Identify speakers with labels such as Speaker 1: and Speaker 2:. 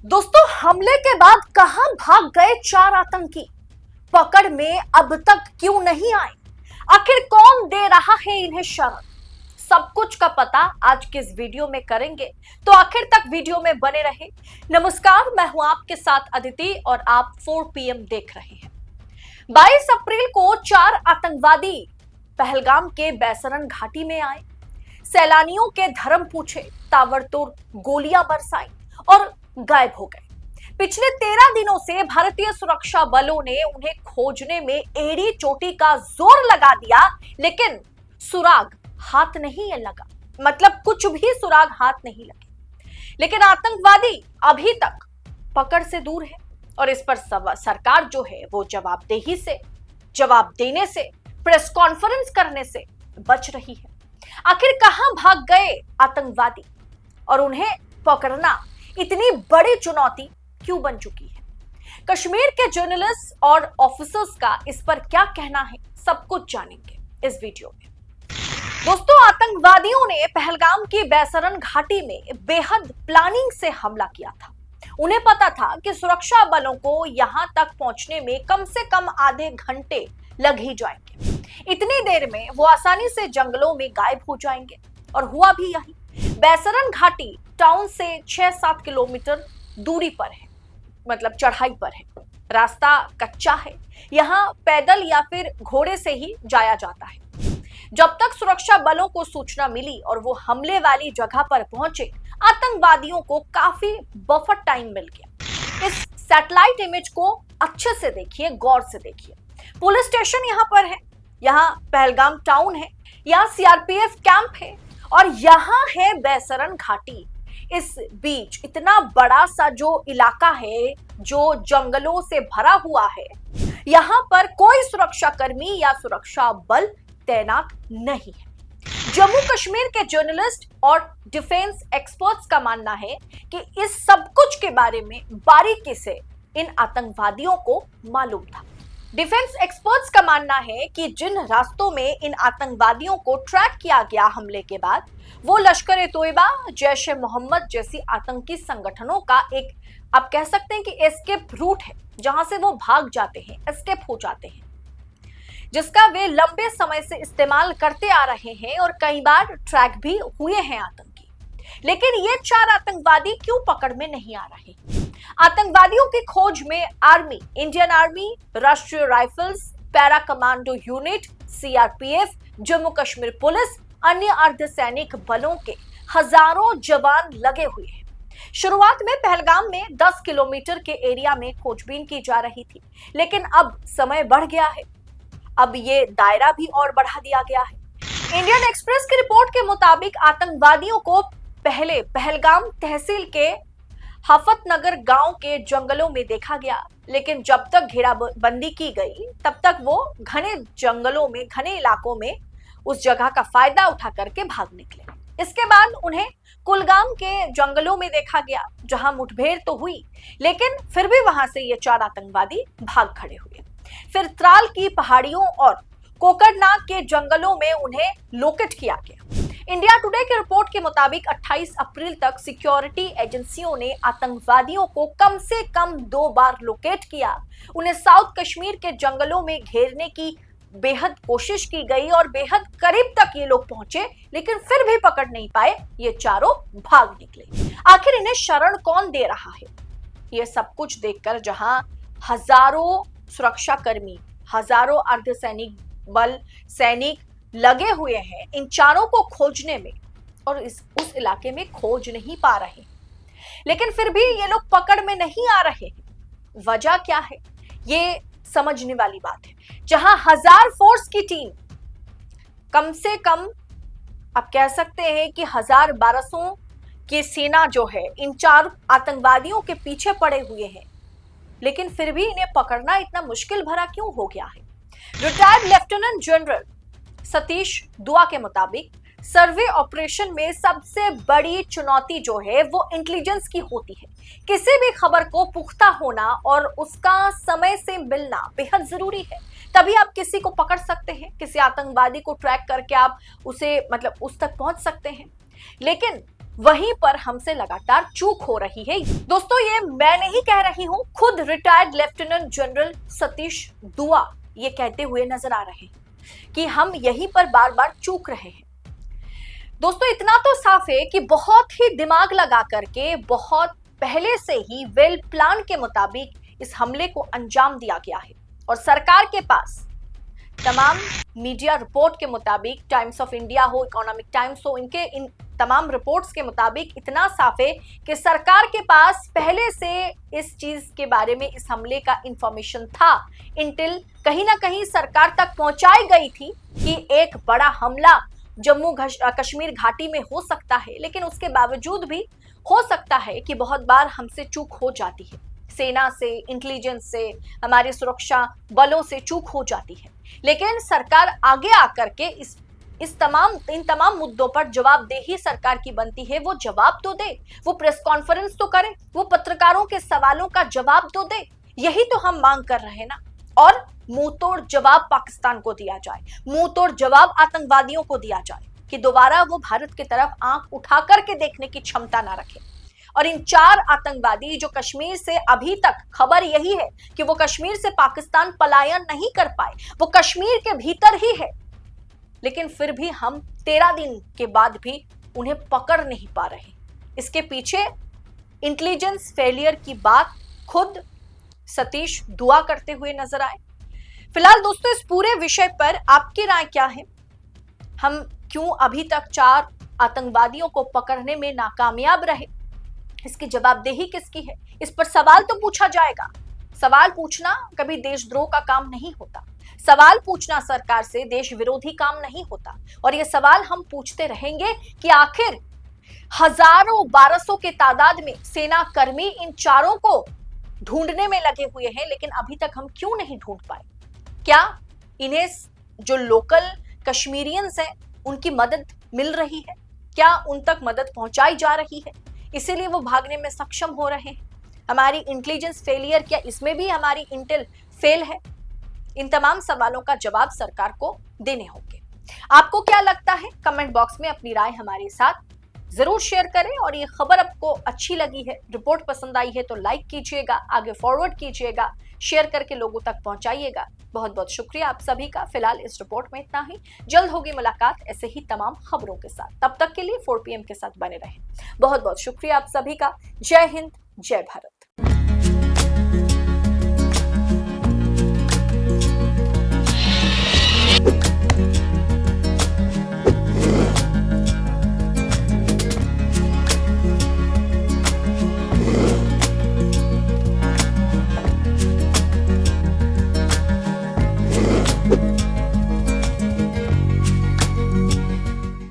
Speaker 1: दोस्तों, हमले के बाद कहां भाग गए 4 आतंकी? पकड़ में अब तक क्यों नहीं आए? आखिर कौन दे रहा है इन्हें शरण? सब कुछ का पता आज के इस वीडियो में करेंगे, तो आखिर तक वीडियो में बने रहे। नमस्कार, मैं हूं आपके साथ अदिति और आप 4 PM देख रहे हैं। 22 अप्रैल को 4 आतंकवादी पहलगाम के बैसरन घाटी में आए, सैलानियों के धर्म पूछे, ताबड़तोड़ गोलियां बरसाई और गायब हो गए। पिछले 13 दिनों से भारतीय सुरक्षा बलों ने उन्हें खोजने में एड़ी चोटी का जोर लगा दिया, लेकिन सुराग हाथ नहीं लगा। मतलब कुछ भी सुराग हाथ नहीं लगे। लेकिन आतंकवादी अभी तक पकड़ से दूर है और इस पर सरकार जो है वो जवाबदेही से, जवाब देने से, प्रेस कॉन्फ्रेंस करने से बच रही है। आखिर कहां भाग गए आतंकवादी और उन्हें पकड़ना इतनी बड़ी चुनौती क्यों बन चुकी है? कश्मीर के जर्नलिस्ट और ऑफिसर्स का इस पर क्या कहना है, सब कुछ जानेंगे इस वीडियो में। दोस्तों, आतंकवादियों ने पहलगाम की बैसरन घाटी में बेहद प्लानिंग से हमला किया था। उन्हें पता था कि सुरक्षा बलों को यहां तक पहुंचने में कम से कम आधे घंटे लग ही जाएंगे। इतनी देर में वो आसानी से जंगलों में गायब हो जाएंगे और हुआ भी यही। बैसरन घाटी टाउन से 6-7 किलोमीटर दूरी पर है, मतलब चढ़ाई पर है। रास्ता कच्चा है, यहाँ पैदल या फिर घोड़े से ही जाया जाता है। जब तक सुरक्षा बलों को सूचना मिली और वो हमले वाली जगह पर पहुंचे, आतंकवादियों को काफी बफर टाइम मिल गया। इस सैटेलाइट इमेज को अच्छे से देखिए, गौर से देखिए। पुलिस स्टेशन यहाँ पर है, यहाँ पहलगाम टाउन है, यहाँ CRPF कैंप है और यहाँ है बैसरन घाटी। इस बीच इतना बड़ा सा जो इलाका है, जो जंगलों से भरा हुआ है, यहाँ पर कोई सुरक्षा कर्मी या सुरक्षा बल तैनात नहीं है। जम्मू कश्मीर के जर्नलिस्ट और डिफेंस एक्सपर्ट्स का मानना है कि इस सब कुछ के बारे में बारीकी से इन आतंकवादियों को मालूम था। डिफेंस एक्सपर्ट्स का मानना है कि जिन रास्तों में इन आतंकवादियों को ट्रैक किया गया हमले के बाद, वो लश्कर-ए-तोयबा, जैश-ए-मोहम्मद जैसी आतंकी संगठनों का एक, आप कह सकते हैं कि एस्केप रूट है, जहां से वो भाग जाते हैं, एस्केप हो जाते हैं, जिसका वे लंबे समय से इस्तेमाल करते आ रहे हैं और कई बार ट्रैक भी हुए हैं आतंकी। लेकिन ये 4 आतंकवादी क्यों पकड़ में नहीं आ रहे? आतंकवादियों की खोज में आर्मी, इंडियन आर्मी, राष्ट्रीय rifles, para commando unit, CRPF, Jammu Kashmir police, अन्य अर्धसैनिक बलों के हजारों जवान लगे हुए हैं। शुरुआत में पहलगाम में 10 किलोमीटर के एरिया में खोजबीन की जा रही थी, लेकिन अब समय बढ़ गया है। अब ये दायरा भी और बढ़ा दिया गया है। इंडियन एक्सप्रेस की रिपोर्ट के मुताबिक आतंकवादियों को पहले पहलगाम तहसील के हफतनगर गांव के जंगलों में देखा गया, लेकिन जब तक घेराबंदी की गई तब तक वो घने जंगलों में, घने इलाकों में उस जगह का फायदा उठा करके भाग निकले। इसके बाद उन्हें कुलगाम के जंगलों में देखा गया, जहां मुठभेड़ तो हुई, लेकिन फिर भी वहां से ये 4 आतंकवादी भाग खड़े हुए। फिर त्राल की पहाड़ियों और कोकरनाग के जंगलों में उन्हें लोकेट किया गया। इंडिया टुडे की रिपोर्ट के मुताबिक 28 अप्रैल तक सिक्योरिटी एजेंसियों ने आतंकवादियों को कम से कम 2 बार लोकेट किया। उन्हें साउथ कश्मीर के जंगलों में घेरने की बेहद कोशिश की गई और बेहद करीब तक ये लोग पहुंचे, लेकिन फिर भी पकड़ नहीं पाए। ये चारों भाग निकले। आखिर इन्हें शरण कौन दे रहा है? ये सब कुछ देखकर जहां हजारों सुरक्षा कर्मी, हजारों अर्धसैनिक बल, सैनिक लगे हुए हैं इन चारों को खोजने में, और उस इलाके में खोज नहीं पा रहे, लेकिन फिर भी ये लोग पकड़ में नहीं आ रहे हैं। वजह क्या है, ये समझने वाली बात है। जहां 1000 फोर्स की टीम, कम से कम आप कह सकते हैं कि 1000-1200 की सेना जो है इन 4 आतंकवादियों के पीछे पड़े हुए हैं, लेकिन फिर भी इन्हें पकड़ना इतना मुश्किल भरा क्यों हो गया है? रिटायर्ड लेफ्टिनेंट जनरल सतीश दुआ के मुताबिक सर्वे ऑपरेशन में सबसे बड़ी चुनौती जो है वो इंटेलिजेंस की होती है। किसी भी खबर को पुख्ता होना और उसका समय से मिलना बेहद जरूरी है, तभी आप किसी को पकड़ सकते हैं, किसी आतंकवादी को ट्रैक करके आप उसे, मतलब उस तक पहुंच सकते हैं। लेकिन वहीं पर हमसे लगातार चूक हो रही है। दोस्तों, ये मैं नहीं कह रही हूं, खुद रिटायर्ड लेफ्टिनेंट जनरल सतीश दुआ ये कहते हुए नजर आ रहे हैं कि हम यहीं पर बार बार चूक रहे हैं। दोस्तों, इतना तो साफ है कि बहुत ही दिमाग लगा करके, बहुत पहले से ही वेल प्लान के मुताबिक इस हमले को अंजाम दिया गया है और सरकार के पास तमाम मीडिया रिपोर्ट के मुताबिक, टाइम्स ऑफ इंडिया हो, इकोनॉमिक टाइम्स हो, इनके इन तमाम रिपोर्ट्स के मुताबिक इतना साफ है कि सरकार के पास पहले से इस चीज के बारे में, इस हमले का इंफॉर्मेशन था। इंटेल कहीं ना कहीं सरकार तक पहुंचाई गई थी कि एक बड़ा हमला जम्मू कश्मीर घाटी में हो सकता है, लेकिन उसके बावजूद भी हो सकता है कि बहुत बार हमसे चूक हो जाती है। सेना से, इंटेलिजेंस से, हमारे सुरक्षा बलों से चूक हो जाती है, लेकिन सरकार आगे आकर के इन तमाम मुद्दों पर जवाबदेही सरकार की बनती है। वो जवाब तो दे, वो प्रेस कॉन्फ्रेंस तो करे, वो पत्रकारों के सवालों का जवाब तो दे। यही तो हम मांग कर रहे हैं ना। और मुंह तोड़ जवाब पाकिस्तान को दिया जाए, मुंह तोड़ जवाब आतंकवादियों को दिया जाए कि दोबारा वो भारत की तरफ आंख उठा करके देखने की क्षमता ना रखे। और इन 4 आतंकवादी जो कश्मीर से, अभी तक खबर यही है कि वो कश्मीर से पाकिस्तान पलायन नहीं कर पाए, वो कश्मीर के भीतर ही है, लेकिन फिर भी हम 13 दिन के बाद भी उन्हें पकड़ नहीं पा रहे। इसके पीछे इंटेलिजेंस फेलियर की बात खुद सतीश दुआ करते हुए नजर आए। फिलहाल दोस्तों, इस पूरे विषय पर आपकी राय क्या है? हम क्यों अभी तक 4 आतंकवादियों को पकड़ने में नाकामयाब रहे? इसकी जवाबदेही किसकी है? इस पर सवाल तो पूछा जाएगा। सवाल पूछना कभी देशद्रोह का काम नहीं होता। सवाल पूछना सरकार से देश विरोधी काम नहीं होता। और ये सवाल हम पूछते रहेंगे कि आखिर हजारों, 1200 के तादाद में सेना कर्मी इन 4 को ढूंढने में लगे हुए हैं, लेकिन अभी तक हम क्यों नहीं ढूंढ पाए? क्या इन्हें जो लोकल कश्मीरियंस हैं उनकी मदद मिल रही है? क्या उन तक मदद पहुंचाई जा रही है, इसीलिए वो भागने में सक्षम हो रहे हैं? हमारी इंटेलिजेंस फेलियर, क्या इसमें भी हमारी इंटेल फेल है? इन तमाम सवालों का जवाब सरकार को देने होंगे। आपको क्या लगता है? कमेंट बॉक्स में अपनी राय हमारे साथ जरूर शेयर करें। और ये खबर आपको अच्छी लगी है, रिपोर्ट पसंद आई है तो लाइक कीजिएगा, आगे फॉरवर्ड कीजिएगा, शेयर करके लोगों तक पहुंचाइएगा। बहुत बहुत शुक्रिया आप सभी का। फिलहाल इस रिपोर्ट में इतना ही। जल्द होगी मुलाकात ऐसे ही तमाम खबरों के साथ। तब तक के लिए 4 PM के साथ बने रहें। बहुत बहुत शुक्रिया आप सभी का। जय हिंद, जय भारत।